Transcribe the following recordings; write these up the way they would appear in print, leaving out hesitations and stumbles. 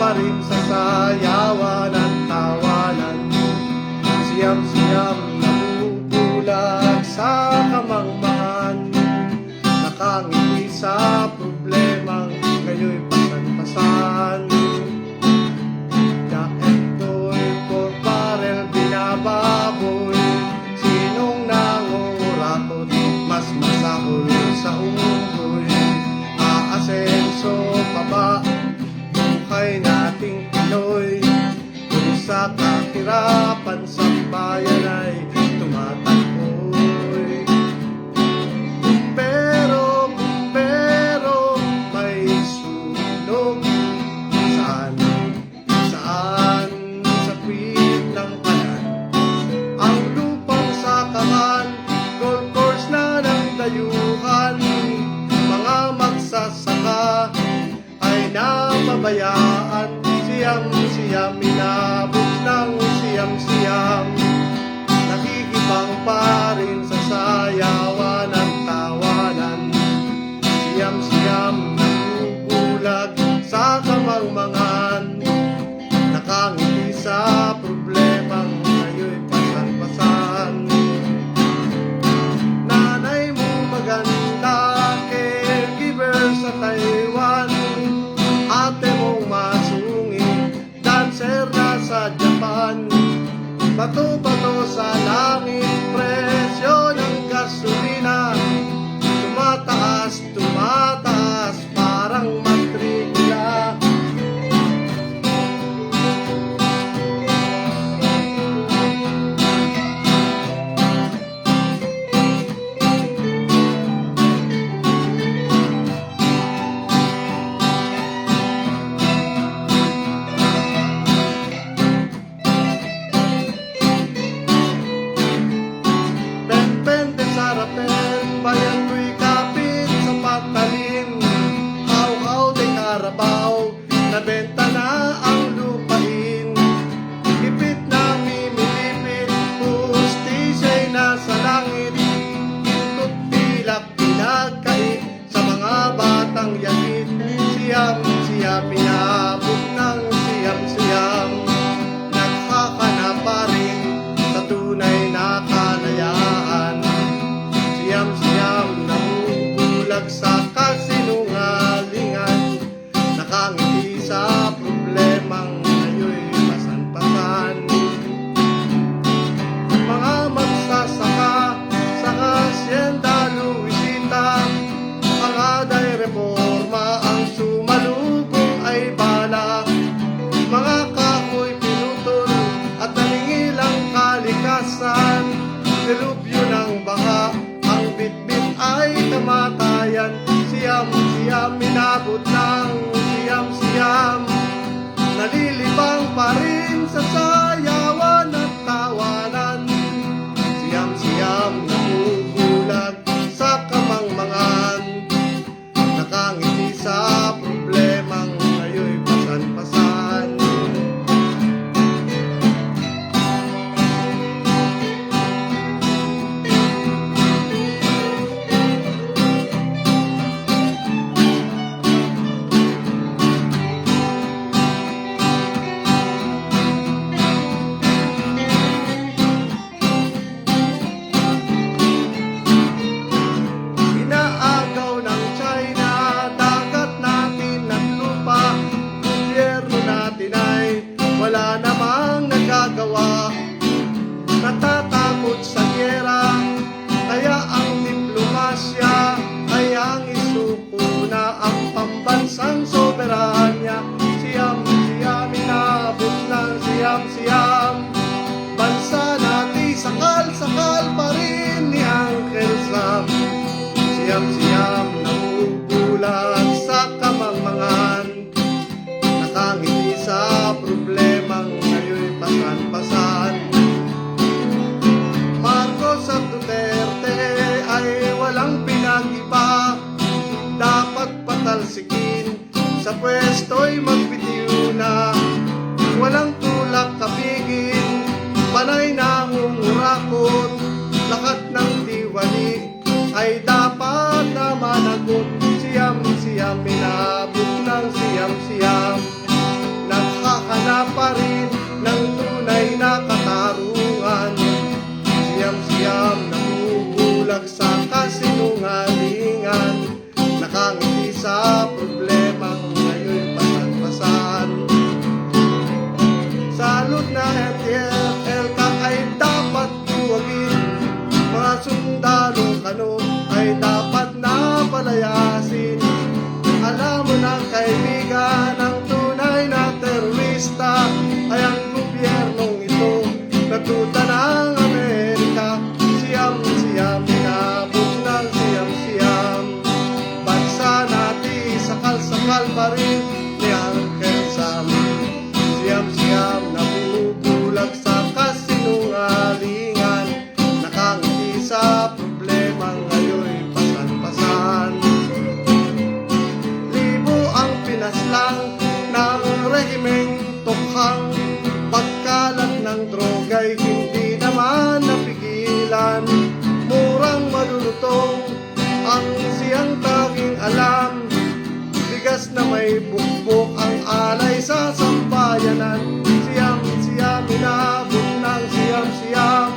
pa rin sa sayawan at tawanan. Siyam-siyam nabubulag sa kamangmangan, nakangiti sa problemang kayo'y pasan-pasan. Jacketoy, por barrel, binababoy, sinong nangunguratot, mas masahol sa unggoy. Aasenso pa ba buhay nating Pinoy? Kung sa kahirapan sa bayan ay tumatakboy. Bumbero, may sunog. Saan sa kwit ng kalan? Ang lupang sakahan, golf course na ng dayuhan. Mga magsasaka ay napabayaan. Siyam-siyam, inabot ng siyam-siyam. Nakikibang pa rin sa sayawan at tawanan. Siyam-siyam, nabubulag sa kamangmangan, nakangiti sa problemang kayo'y pasan-pasan. Nanay mo maganda, caregiver sa Taiwan. Ate mong masungit, dancer na sa Japan. Bato-bato sa langit, presyo ng gasolina. aktivista ay ang gobyernong ito. Natuta ng Amerika, siyam-siyam, inabot ng siyam-siyam. Bansa natin, sakal-sakal pa rin ni Uncle Sam. Siyam-siyam, nabubulag sa kasinungalingan. Nakangiti sa problema ngayon, pasan-pasan. Libo ang pinaslang ng rehimeng tukhang. Pagkalat ng droga'y hindi naman napigilan. Murang malulutong ang siyang tanging alam. Bigas na may bukbok ang alay sa sambayanan. Siyam-siyam, inabot ng siyam-siyam.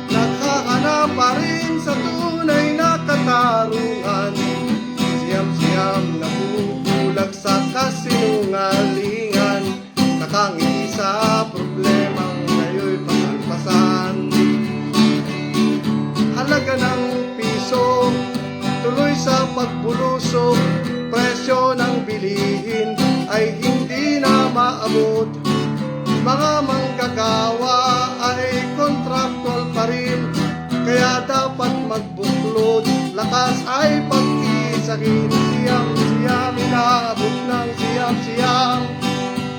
Naghahanap pa rin sa tunay na katarungan. Siyam-siyam, nabubulag sa kasinungalingan. Nakangiti sa problemang ngayon pasan-pasan. Halaga ng piso, tuloy sa pagbulusok. Presyo ng bilihin ay hindi na maabot. Mga manggagawa ay contractual pa rin. Kaya dapat magbuklod, lakas ay pag-isahin. Siyam-siyam, inabot ng siyam-siyam.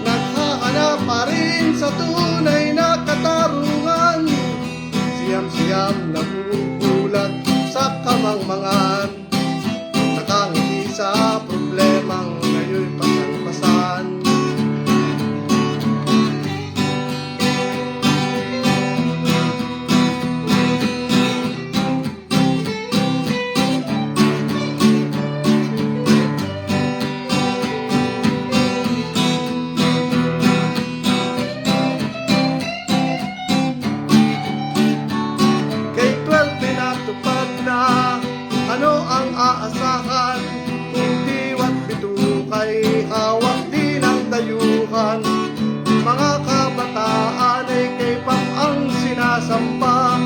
Naghahanap pa rin sa tunay na katarungan. Siyam-siyam, nabubulag sa kamangmangan. Nakangiti sa problemang ngayon pasan-pasan. Ano ang aasahan kung diwa't bitukay hawak din ang dayuhan? Mga kabataan ay kay Pap ang sinasampa,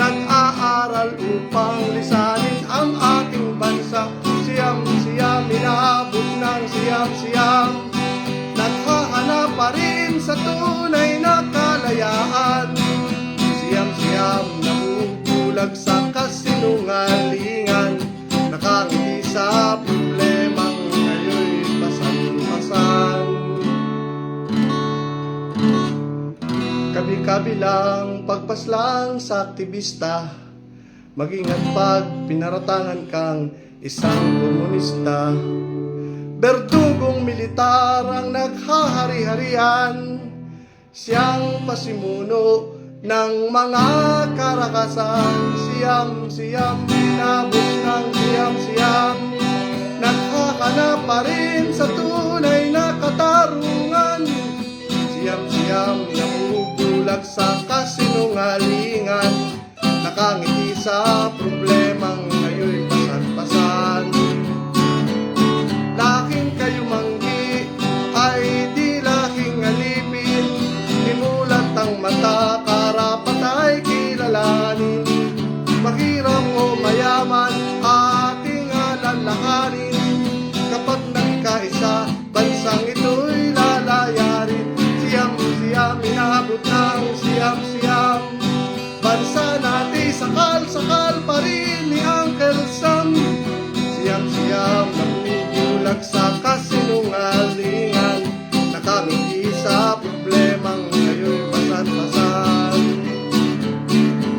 nag-aaral upang lisanin ang ating bansa. Siyam-siyam, inabot ng siyam-siyam. Naghahanap pa rin sa tunay na kalayaan. Siyam-siyam, nabubulag sa kasinungalingan. Nakangiti sa problemang ngayon pasan-pasan. Kabi-kabilang pagpaslang sa aktivista, mag-ingat pag pinaratangan kang isang komunista. Berdugong militar ang naghahari-harian, siyang pasimuno ng mga karakasan. Siyam-siyam, inabot ng siyam-siyam. Naghahanap pa rin sa tunay na katarungan. Siyam-siyam, nabubulag sa kasinungalingan. Nakangiti sa problemang ngayon pasan-pasan. Lahing kayo manggi ay di lahing alipin. Imulat ang mata, karapat ay kilalanin. Mahirap o mayaman, ating alalahanin. Kapag nagkaisa, bansang ito'y lalayarin. Siyam-siyam, inabot ng siyam-siyam. Bansa natin, sakal-sakal pa rin ni Uncle Sam. Siyam-siyam, nabubulag sa kasinungalingan. Nakangiti sa problemang ngayon pasan-pasan.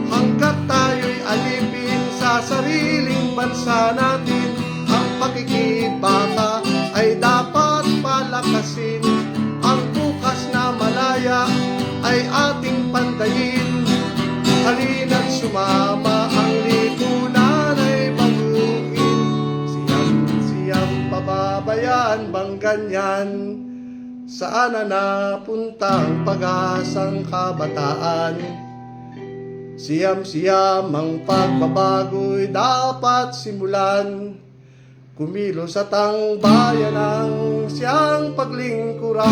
Hanggat tayo'y alipin sa sariling bansa natin, ang pakikibaka ay dapat palakasin. Ang bukas na malaya ay ating pantayin. Halina't sumama, ang lipunan ay baguhin. Siyam-siyam, pababayaan bang ganyan? Saan na napunta ang pag-asang kabataan? Siyam-siyam, ang pagbabago'y dapat simulan. Kumilos at ang bayan ang siyang paglingkuran.